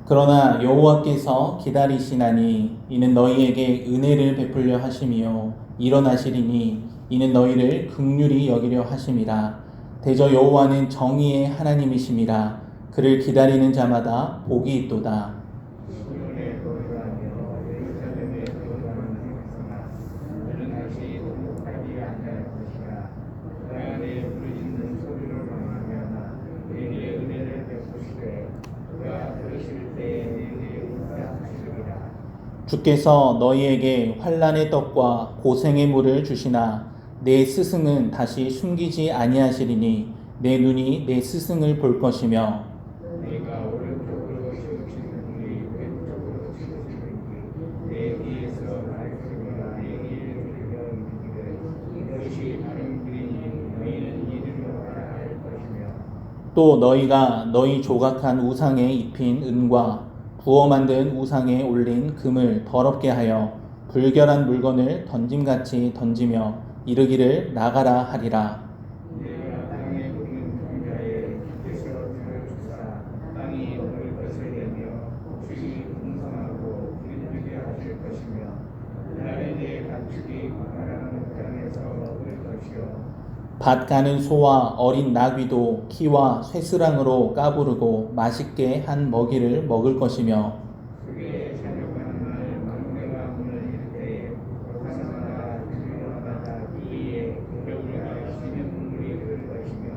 그러나 여호와께서 기다리시나니 이는 너희에게 은혜를 베풀려 하심이요 일어나시리니 이는 너희를 긍휼히 여기려 하심이라. 대저 여호와는 정의의 하나님이심이라. 그를 기다리는 자마다 복이 있도다. 주께서 너희에게 환난의 떡과 고생의 물을 주시나 내 스승은 다시 숨기지 아니하시리니 내 눈이 내 스승을 볼 것이며 내가 오른쪽으로 치우치는 분이 왼쪽으로 치우치는지 내 뒤에서 말씀이가 내 길을 들여 이르기를 이것이 바른 길이니 너희는 이리로 가라 할 것이며 또 너희가 너희 조각한 우상에 입힌 은과 부어 만든 우상에 올린 금을 더럽게 하여 불결한 물건을 던짐같이 던지며 이르기를 나가라 하리라. 내가 땅에 묻는 종자의 뜻으로 주사 땅이 얻을 것을 내며 곡식이 풍성하고 기름지게 하실 것이며 나에 대해 가축이 가라는 땅에서 얻을 것이요 밭 가는 소와 어린 나귀도 키와 쇠스랑으로 까부르고 맛있게 한 먹이를 먹을 것이며 그게 사냥하는 날 막내가 문을 열 때에 화성마다 들려마다 이에 공격을 하시는 물이 흐를 것이며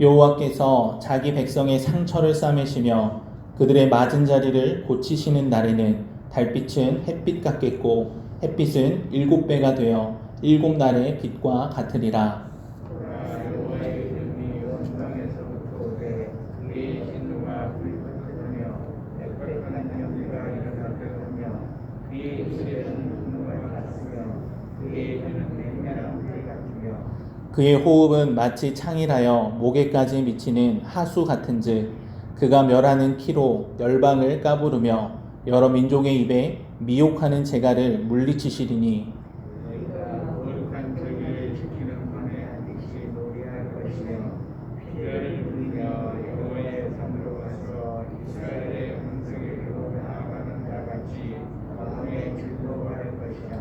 여호와께서 자기 백성의 상처를 싸매시며 그들의 맞은 자리를 고치시는 날에는 달빛은 햇빛 같겠고 햇빛은 7배가 되어 7날의 빛과 같으리라. 여호와의 이름이 온 땅에서부터 오되 그의 진노가 불붙으며 애걸하는 연기가 일어나며 그의 입술에는 분노가 같으며 그의 혀는 맹렬한 불 같으며 그의 호흡은 마치 창이라여 목에까지 미치는 하수 같은즉 그가 멸하는 키로 열방을 까부르며 여러 민족의 입에 미혹하는 재갈을 물리치시리니 너희가 거룩한 저기를 지키는 밤에 한식씩 노래할 것이며 피를 흘리며 여호와의 산으로 가서 이스라엘의 반석에로 나아가는 자같이 마음에 즐거워할 것이라.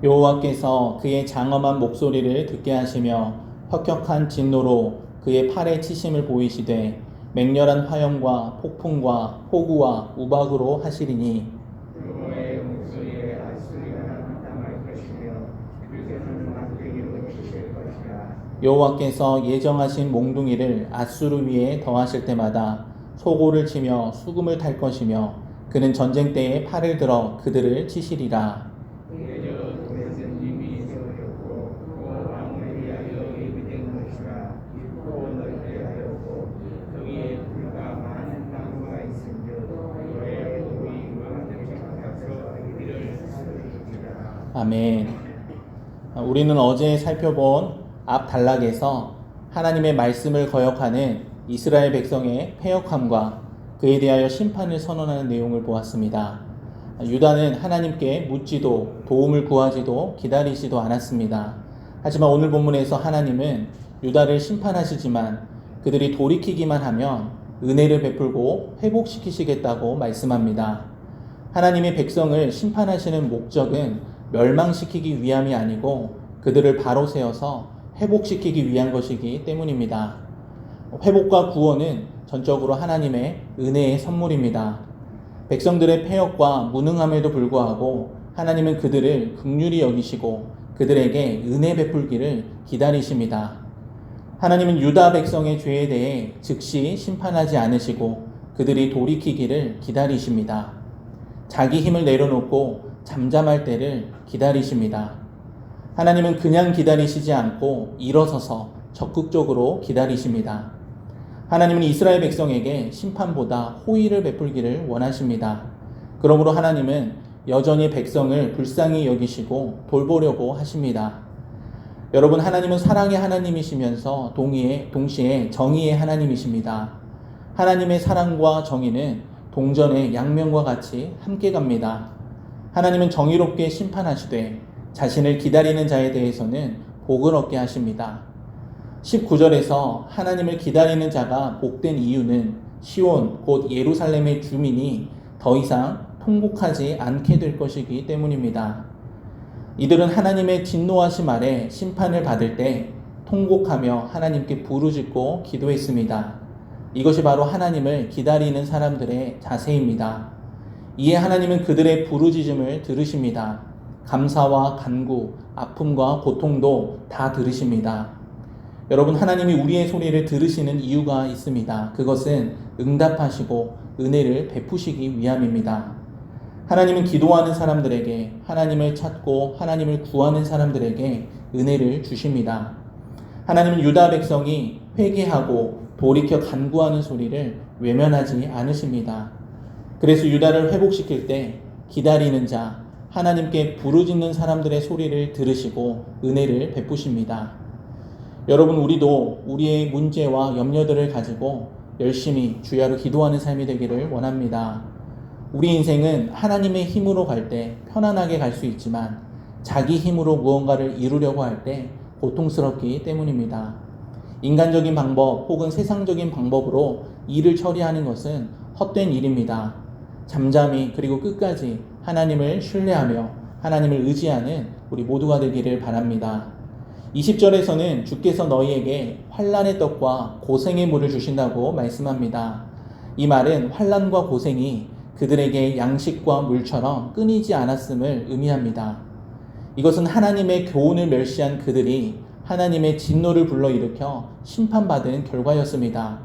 여호와께서 그의 장엄한 목소리를 듣게 하시며 혁혁한 진노로 그의 팔에 치심을 보이시되 맹렬한 화염과 폭풍과 폭우와 우박으로 하시리니 여호와의 목소리에 앗소리가 나타날 것이며 그새는 막대기로 치실 것이라. 여호와께서 예정하신 몽둥이를 앗수르 위에 더하실 때마다 소고를 치며 수금을 탈 것이며 그는 전쟁 때에 팔을 들어 그들을 치시리라. 그저 도에서 님이 세우셨고 또 왕을 위하여 예비된 것이라. 깊고 넓게 하였고 거기에 불과 많은 나무가 있은즉 여호와의 도이 왕들이 가서 이를 살리리라. 아멘. 우리는 어제 살펴본 앞 단락에서 하나님의 말씀을 거역하는 이스라엘 백성의 패역함과 그에 대하여 심판을 선언하는 내용을 보았습니다. 유다는 하나님께 묻지도 도움을 구하지도 기다리지도 않았습니다. 하지만 오늘 본문에서 하나님은 유다를 심판하시지만 그들이 돌이키기만 하면 은혜를 베풀고 회복시키시겠다고 말씀합니다. 하나님의 백성을 심판하시는 목적은 멸망시키기 위함이 아니고 그들을 바로 세워서 회복시키기 위한 것이기 때문입니다. 회복과 구원은 전적으로 하나님의 은혜의 선물입니다. 백성들의 패역과 무능함에도 불구하고 하나님은 그들을 긍휼히 여기시고 그들에게 은혜 베풀기를 기다리십니다. 하나님은 유다 백성의 죄에 대해 즉시 심판하지 않으시고 그들이 돌이키기를 기다리십니다. 자기 힘을 내려놓고 잠잠할 때를 기다리십니다. 하나님은 그냥 기다리시지 않고 일어서서 적극적으로 기다리십니다. 하나님은 이스라엘 백성에게 심판보다 호의를 베풀기를 원하십니다. 그러므로 하나님은 여전히 백성을 불쌍히 여기시고 돌보려고 하십니다. 여러분, 하나님은 사랑의 하나님이시면서 동시에 정의의 하나님이십니다. 하나님의 사랑과 정의는 동전의 양면과 같이 함께 갑니다. 하나님은 정의롭게 심판하시되 자신을 기다리는 자에 대해서는 복을 얻게 하십니다. 19절에서 하나님을 기다리는 자가 복된 이유는 시온 곧 예루살렘의 주민이 더 이상 통곡하지 않게 될 것이기 때문입니다. 이들은 하나님의 진노하심 아래 심판을 받을 때 통곡하며 하나님께 부르짖고 기도했습니다. 이것이 바로 하나님을 기다리는 사람들의 자세입니다. 이에 하나님은 그들의 부르짖음을 들으십니다. 감사와 간구, 아픔과 고통도 다 들으십니다. 여러분, 하나님이 우리의 소리를 들으시는 이유가 있습니다. 그것은 응답하시고 은혜를 베푸시기 위함입니다. 하나님은 기도하는 사람들에게, 하나님을 찾고 하나님을 구하는 사람들에게 은혜를 주십니다. 하나님은 유다 백성이 회개하고 돌이켜 간구하는 소리를 외면하지 않으십니다. 그래서 유다를 회복시킬 때 기다리는 자, 하나님께 부르짖는 사람들의 소리를 들으시고 은혜를 베푸십니다. 여러분, 우리도 우리의 문제와 염려들을 가지고 열심히 주야로 기도하는 삶이 되기를 원합니다. 우리 인생은 하나님의 힘으로 갈 때 편안하게 갈 수 있지만 자기 힘으로 무언가를 이루려고 할 때 고통스럽기 때문입니다. 인간적인 방법 혹은 세상적인 방법으로 일을 처리하는 것은 헛된 일입니다. 잠잠히 그리고 끝까지 하나님을 신뢰하며 하나님을 의지하는 우리 모두가 되기를 바랍니다. 20절에서는 주께서 너희에게 환난의 떡과 고생의 물을 주신다고 말씀합니다. 이 말은 환난과 고생이 그들에게 양식과 물처럼 끊이지 않았음을 의미합니다. 이것은 하나님의 교훈을 멸시한 그들이 하나님의 진노를 불러일으켜 심판받은 결과였습니다.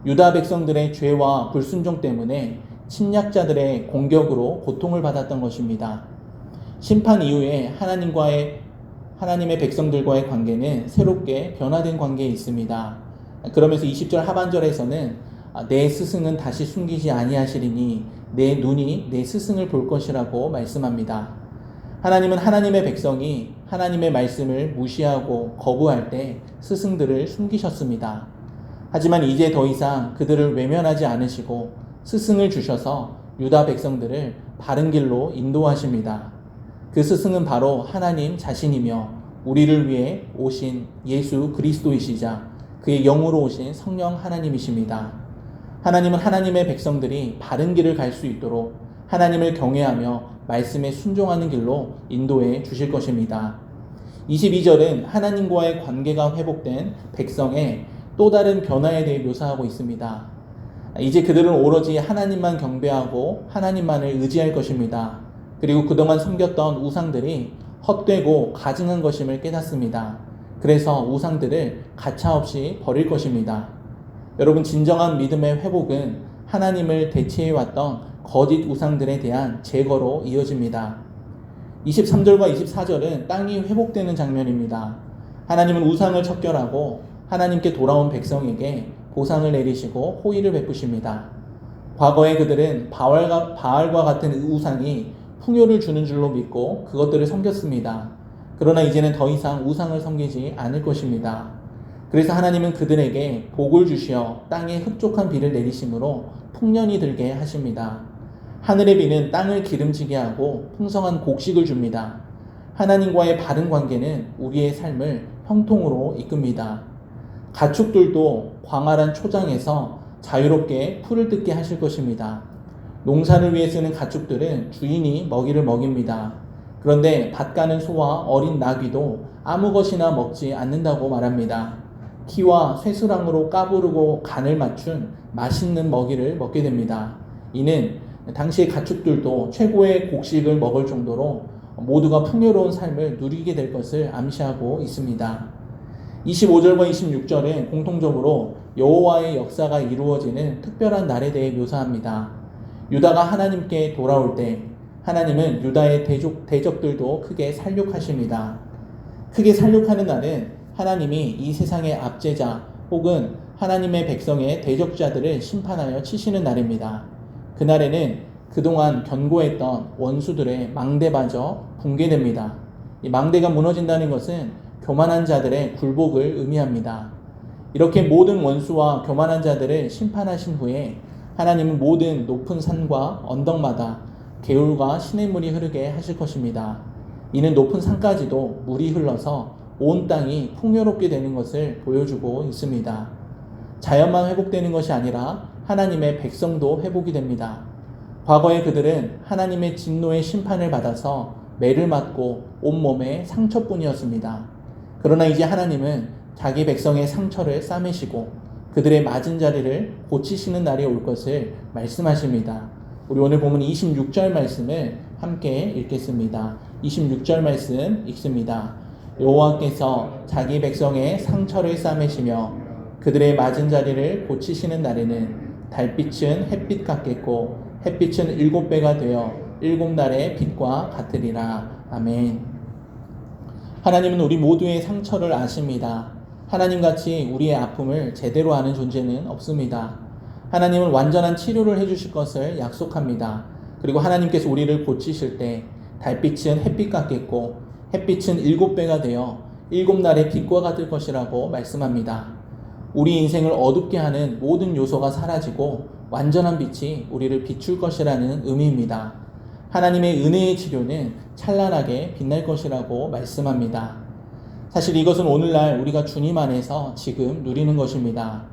유다 백성들의 죄와 불순종 때문에 침략자들의 공격으로 고통을 받았던 것입니다. 심판 이후에 하나님의 백성들과의 관계는 새롭게 변화된 관계에 있습니다. 그러면서 20절 하반절에서는 내 스승은 다시 숨기지 아니하시리니 내 눈이 내 스승을 볼 것이라고 말씀합니다. 하나님은 하나님의 백성이 하나님의 말씀을 무시하고 거부할 때 스승들을 숨기셨습니다. 하지만 이제 더 이상 그들을 외면하지 않으시고 스승을 주셔서 유다 백성들을 바른 길로 인도하십니다. 그 스승은 바로 하나님 자신이며 우리를 위해 오신 예수 그리스도이시자 그의 영으로 오신 성령 하나님이십니다. 하나님은 하나님의 백성들이 바른 길을 갈 수 있도록 하나님을 경외하며 말씀에 순종하는 길로 인도해 주실 것입니다. 22절은 하나님과의 관계가 회복된 백성의 또 다른 변화에 대해 묘사하고 있습니다. 이제 그들은 오로지 하나님만 경배하고 하나님만을 의지할 것입니다. 그리고 그동안 섬겼던 우상들이 헛되고 가증한 것임을 깨닫습니다. 그래서 우상들을 가차없이 버릴 것입니다. 여러분, 진정한 믿음의 회복은 하나님을 대체해왔던 거짓 우상들에 대한 제거로 이어집니다. 23절과 24절은 땅이 회복되는 장면입니다. 하나님은 우상을 척결하고 하나님께 돌아온 백성에게 보상을 내리시고 호의를 베푸십니다. 과거에 그들은 바알과 같은 우상이 풍요를 주는 줄로 믿고 그것들을 섬겼습니다. 그러나 이제는 더 이상 우상을 섬기지 않을 것입니다. 그래서 하나님은 그들에게 복을 주시어 땅에 흡족한 비를 내리심으로 풍년이 들게 하십니다. 하늘의 비는 땅을 기름지게 하고 풍성한 곡식을 줍니다. 하나님과의 바른 관계는 우리의 삶을 형통으로 이끕니다. 가축들도 광활한 초장에서 자유롭게 풀을 뜯게 하실 것입니다. 농사를 위해 쓰는 가축들은 주인이 먹이를 먹입니다. 그런데 밭 가는 소와 어린 나귀도 아무 것이나 먹지 않는다고 말합니다. 키와 쇠수랑으로 까부르고 간을 맞춘 맛있는 먹이를 먹게 됩니다. 이는 당시의 가축들도 최고의 곡식을 먹을 정도로 모두가 풍요로운 삶을 누리게 될 것을 암시하고 있습니다. 25절과 26절은 공통적으로 여호와의 역사가 이루어지는 특별한 날에 대해 묘사합니다. 유다가 하나님께 돌아올 때 하나님은 유다의 대적들도 크게 살육하십니다. 크게 살육하는 날은 하나님이 이 세상의 압제자 혹은 하나님의 백성의 대적자들을 심판하여 치시는 날입니다. 그날에는 그동안 견고했던 원수들의 망대마저 붕괴됩니다. 이 망대가 무너진다는 것은 교만한 자들의 굴복을 의미합니다. 이렇게 모든 원수와 교만한 자들을 심판하신 후에 하나님은 모든 높은 산과 언덕마다 개울과 시냇물이 흐르게 하실 것입니다. 이는 높은 산까지도 물이 흘러서 온 땅이 풍요롭게 되는 것을 보여주고 있습니다. 자연만 회복되는 것이 아니라 하나님의 백성도 회복이 됩니다. 과거에 그들은 하나님의 진노의 심판을 받아서 매를 맞고 온몸에 상처뿐이었습니다. 그러나 이제 하나님은 자기 백성의 상처를 싸매시고 그들의 맞은 자리를 고치시는 날이 올 것을 말씀하십니다. 우리 오늘 보면 26절 말씀을 함께 읽겠습니다. 26절 말씀 읽습니다. 여호와께서 자기 백성의 상처를 싸매시며 그들의 맞은 자리를 고치시는 날에는 달빛은 햇빛 같겠고 햇빛은 7배가 되어 7날의 빛과 같으리라. 아멘. 하나님은 우리 모두의 상처를 아십니다. 하나님같이 우리의 아픔을 제대로 아는 존재는 없습니다. 하나님은 완전한 치료를 해주실 것을 약속합니다. 그리고 하나님께서 우리를 고치실 때 달빛은 햇빛 같겠고 햇빛은 7배가 되어 7날의 빛과 같을 것이라고 말씀합니다. 우리 인생을 어둡게 하는 모든 요소가 사라지고 완전한 빛이 우리를 비출 것이라는 의미입니다. 하나님의 은혜의 치료는 찬란하게 빛날 것이라고 말씀합니다. 사실 이것은 오늘날 우리가 주님 안에서 지금 누리는 것입니다.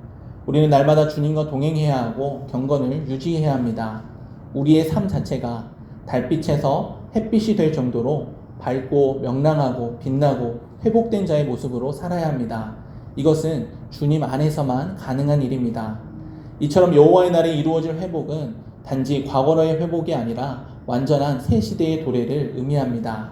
우리는 날마다 주님과 동행해야 하고 경건을 유지해야 합니다. 우리의 삶 자체가 달빛에서 햇빛이 될 정도로 밝고 명랑하고 빛나고 회복된 자의 모습으로 살아야 합니다. 이것은 주님 안에서만 가능한 일입니다. 이처럼 여호와의 날에 이루어질 회복은 단지 과거로의 회복이 아니라 완전한 새 시대의 도래를 의미합니다.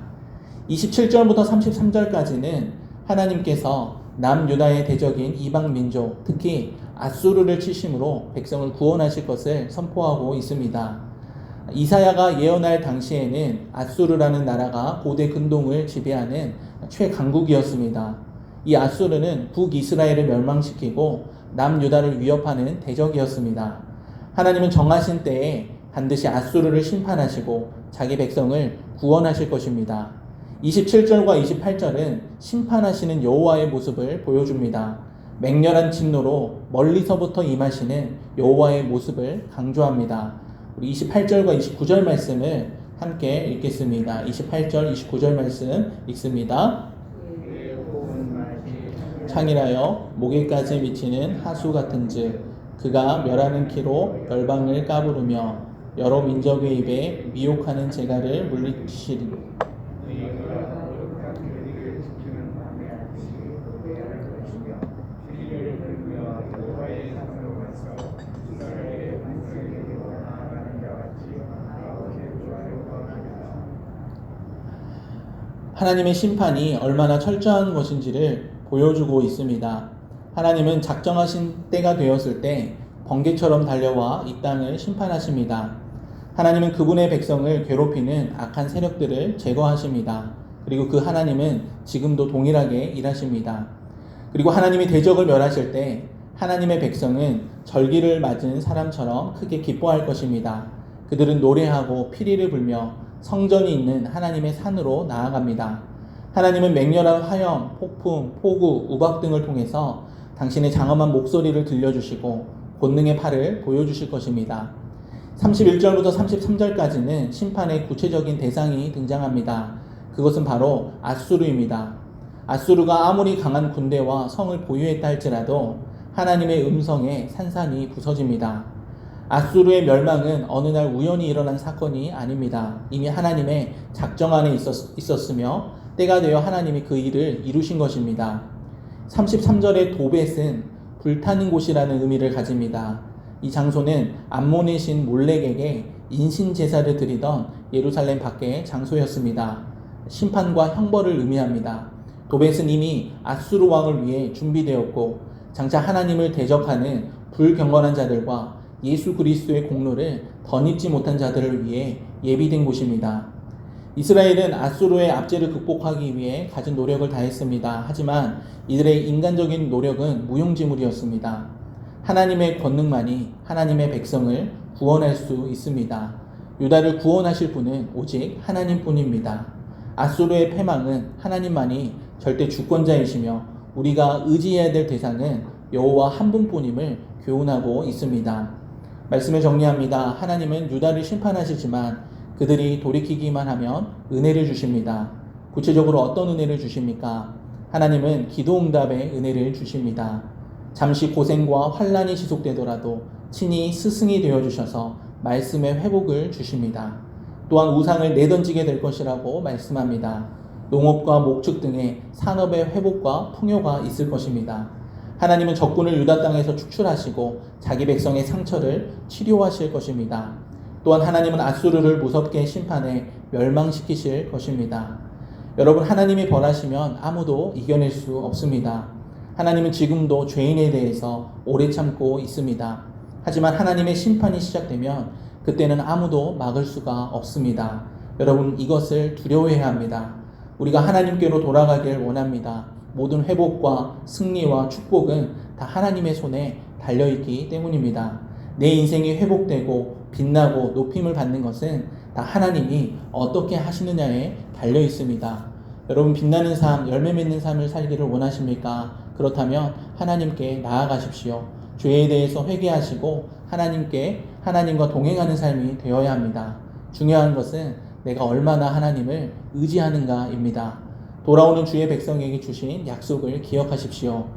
27절부터 33절까지는 하나님께서 남유다의 대적인 이방 민족, 특히 아수르를 치심으로 백성을 구원하실 것을 선포하고 있습니다. 이사야가 예언할 당시에는 아수르라는 나라가 고대 근동을 지배하는 최강국이었습니다. 이 아수르는 북이스라엘을 멸망시키고 남유다를 위협하는 대적이었습니다. 하나님은 정하신 때에 반드시 아수르를 심판하시고 자기 백성을 구원하실 것입니다. 27절과 28절은 심판하시는 여호와의 모습을 보여줍니다. 맹렬한 진노로 멀리서부터 임하시는 여호와의 모습을 강조합니다. 우리 28절과 29절 말씀을 함께 읽겠습니다. 28절, 29절 말씀 읽습니다. 창이라여 목에까지 미치는 하수 같은즉 그가 멸하는 키로 열방을 까부르며 여러 민족의 입에 미혹하는 재갈을 물리치리. 하나님의 심판이 얼마나 철저한 것인지를 보여주고 있습니다. 하나님은 작정하신 때가 되었을 때 번개처럼 달려와 이 땅을 심판하십니다. 하나님은 그분의 백성을 괴롭히는 악한 세력들을 제거하십니다. 그리고 그 하나님은 지금도 동일하게 일하십니다. 그리고 하나님이 대적을 멸하실 때 하나님의 백성은 절기를 맞은 사람처럼 크게 기뻐할 것입니다. 그들은 노래하고 피리를 불며 성전이 있는 하나님의 산으로 나아갑니다. 하나님은 맹렬한 화염, 폭풍, 폭우, 우박 등을 통해서 당신의 장엄한 목소리를 들려주시고 권능의 팔을 보여주실 것입니다. 31절부터 33절까지는 심판의 구체적인 대상이 등장합니다. 그것은 바로 아수르입니다. 아수르가 아무리 강한 군대와 성을 보유했다 할지라도 하나님의 음성에 산산이 부서집니다. 아수르의 멸망은 어느 날 우연히 일어난 사건이 아닙니다. 이미 하나님의 작정 안에 있었으며 때가 되어 하나님이 그 일을 이루신 것입니다. 33절의 도벳은 불타는 곳이라는 의미를 가집니다. 이 장소는 암몬의 신 몰렉에게 인신 제사를 드리던 예루살렘 밖의 장소였습니다. 심판과 형벌을 의미합니다. 도벳은 이미 아수르 왕을 위해 준비되었고 장차 하나님을 대적하는 불경건한 자들과 예수 그리스도의 공로를 덧입지 못한 자들을 위해 예비된 곳입니다. 이스라엘은 아수르의 압제를 극복하기 위해 가진 노력을 다했습니다. 하지만 이들의 인간적인 노력은 무용지물이었습니다. 하나님의 권능만이 하나님의 백성을 구원할 수 있습니다. 유다를 구원하실 분은 오직 하나님뿐입니다. 아수르의 패망은 하나님만이 절대 주권자이시며 우리가 의지해야 될 대상은 여호와 한 분뿐임을 교훈하고 있습니다. 말씀을 정리합니다. 하나님은 유다를 심판하시지만 그들이 돌이키기만 하면 은혜를 주십니다. 구체적으로 어떤 은혜를 주십니까? 하나님은 기도응답의 은혜를 주십니다. 잠시 고생과 환난이 지속되더라도 친히 스승이 되어주셔서 말씀의 회복을 주십니다. 또한 우상을 내던지게 될 것이라고 말씀합니다. 농업과 목축 등의 산업의 회복과 풍요가 있을 것입니다. 하나님은 적군을 유다 땅에서 축출하시고 자기 백성의 상처를 치료하실 것입니다. 또한 하나님은 앗수르를 무섭게 심판해 멸망시키실 것입니다. 여러분, 하나님이 벌하시면 아무도 이겨낼 수 없습니다. 하나님은 지금도 죄인에 대해서 오래 참고 있습니다. 하지만 하나님의 심판이 시작되면 그때는 아무도 막을 수가 없습니다. 여러분, 이것을 두려워해야 합니다. 우리가 하나님께로 돌아가길 원합니다. 모든 회복과 승리와 축복은 다 하나님의 손에 달려있기 때문입니다. 내 인생이 회복되고 빛나고 높임을 받는 것은 다 하나님이 어떻게 하시느냐에 달려 있습니다. 여러분, 빛나는 삶, 열매 맺는 삶을 살기를 원하십니까? 그렇다면 하나님께 나아가십시오. 죄에 대해서 회개하시고 하나님과 동행하는 삶이 되어야 합니다. 중요한 것은 내가 얼마나 하나님을 의지하는가입니다. 돌아오는 주의 백성에게 주신 약속을 기억하십시오.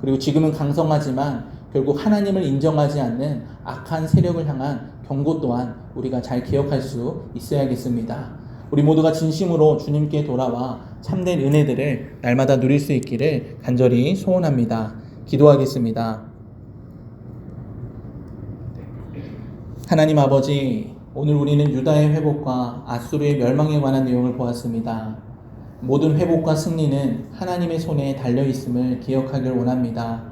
그리고 지금은 강성하지만 결국 하나님을 인정하지 않는 악한 세력을 향한 경고 또한 우리가 잘 기억할 수 있어야겠습니다. 우리 모두가 진심으로 주님께 돌아와 참된 은혜들을 날마다 누릴 수 있기를 간절히 소원합니다. 기도하겠습니다. 하나님 아버지, 오늘 우리는 유다의 회복과 앗수르의 멸망에 관한 내용을 보았습니다. 모든 회복과 승리는 하나님의 손에 달려 있음을 기억하길 원합니다.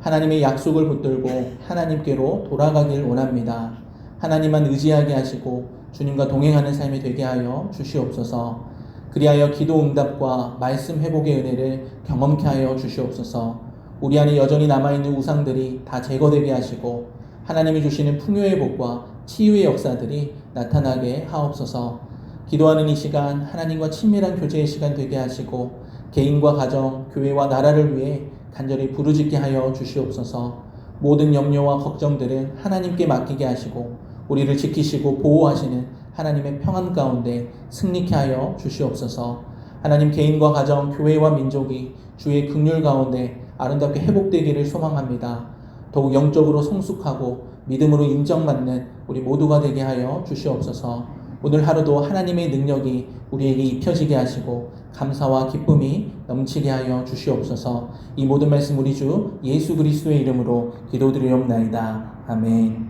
하나님의 약속을 붙들고 하나님께로 돌아가길 원합니다. 하나님만 의지하게 하시고 주님과 동행하는 삶이 되게 하여 주시옵소서. 그리하여 기도 응답과 말씀 회복의 은혜를 경험케 하여 주시옵소서. 우리 안에 여전히 남아있는 우상들이 다 제거되게 하시고 하나님이 주시는 풍요의 복과 치유의 역사들이 나타나게 하옵소서. 기도하는 이 시간 하나님과 친밀한 교제의 시간 되게 하시고 개인과 가정, 교회와 나라를 위해 간절히 부르짖게 하여 주시옵소서. 모든 염려와 걱정들은 하나님께 맡기게 하시고 우리를 지키시고 보호하시는 하나님의 평안 가운데 승리케 하여 주시옵소서. 하나님, 개인과 가정, 교회와 민족이 주의 긍휼 가운데 아름답게 회복되기를 소망합니다. 더욱 영적으로 성숙하고 믿음으로 인정받는 우리 모두가 되게 하여 주시옵소서. 오늘 하루도 하나님의 능력이 우리에게 입혀지게 하시고 감사와 기쁨이 넘치게 하여 주시옵소서. 이 모든 말씀 우리 주 예수 그리스도의 이름으로 기도드리옵나이다. 아멘.